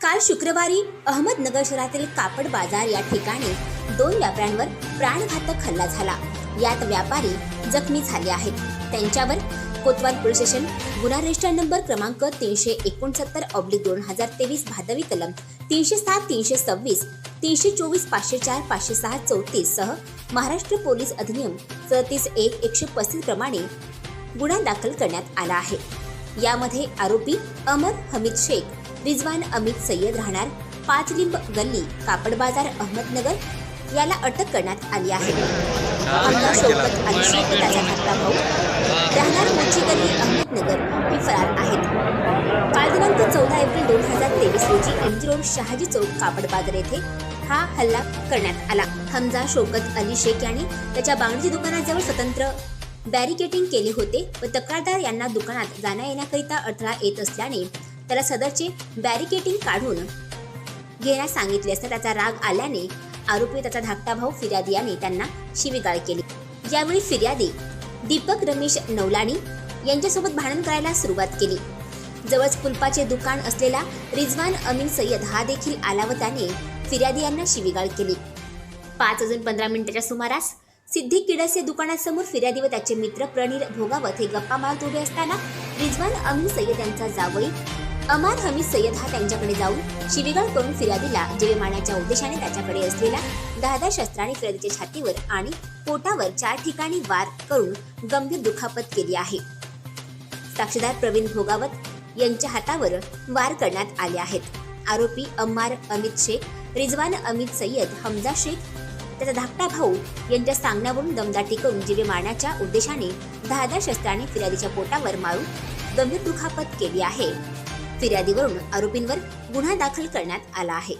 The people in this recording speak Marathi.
काल शुक्रवारी अहमदनगर शहरातील कापड बाजार या ठिकाणी 2 व्यापाऱ्यांवर प्राणघातक हल्ला झाला। यात व्यापारी जखमी झाले आहेत। त्यांच्यावर कोतवाल पोलीस स्टेशन गुन्हा रजिस्टर नंबर क्रमांक 369/2023 भादवी कलम 307, 326, 324, 504, 506, 34 सह महाराष्ट्र पोलीस अधिनियम 37(1) प्रमाणे गुन्हा दाखल करण्यात आला आहे। यामध्ये आरोपी अमर हमीद शेख, रिजवान अमित सय्यद राहणार 5 लिंब गल्ली, कापड बाजार, अहमदनगर याला अटक करण्यात आली आहे। आमदार शौकत अली शेख व त्याचा धाकटा भाऊ राहणार मोची गल्ली, अहमदनगर हे फरार आहेत। काल दिनांक 14 एप्रिल 2023 रोजी MG रोड, शहाजी चौक, कापड बाजार येथे हा हल्ला करण्यात आला। हमजा शौकत अली शेख यांनी त्याच्या बांगडीच्या दुकानाजवळ स्वतंत्र बॅरिकेडिंग केले होते व तक्रारदार यांना दुकानात जाण्या येण्याकरिता अडथळा येत असल्याने त्याला सदरचे बॅरिकेडिंग काढून घेण्यास सांगितले असता त्याचा राग आल्याने आरोपी त्याचा धाकटा भाऊ फिर्यादी यांनी त्यांना शिवीगाळ केली। यावेळी फिर्यादी दीपक रमेश नवलानी यांच्यासोबत भांडण करायला सुरुवात केली। जवळच कुलपाचे दुकान असलेला रिजवान अमीन सय्यद हा देखील आला व त्याने फिर्यादी यांना शिवीगाळ केली। 5:15 मिनिटाच्या सुमारास सिद्धी किडस या दुकानासमोर फिर्यादी व त्याचे मित्र प्रणील भोगावत हे गप्पा मारत उभे असताना रिजवान अमीन सय्यद यांचा जावई अमार हमीद सय्यद हा त्यांच्याकडे जाऊन शिवीगाळ करून फिर्यादीला जीवे मारण्याच्या उद्देशाने त्याच्याकडे असलेल्या धारदार शस्त्राने फिर्यादीच्या छातीवर आणि पोटावर 4 ठिकाणी वार करून गंभीर दुखापत केली आहे। साक्षीदार प्रवीण भोगावत यांच्या हातावर वार करण्यात आले आहेत। आरोपी अम्मार अमित शेख, रिजवान अमित सय्यद, हमजा शेख त्याचा धाकटा भाऊ यांच्या सांगण्यावरून दमदाटी करून जीवे मारण्याच्या उद्देशाने धारदार शस्त्राने फिर्यादीच्या पोटावर मारून गंभीर दुखापत केली आहे। फिर्यादीवरून आरोपींवर गुन्हा दाखल करण्यात आला आहे।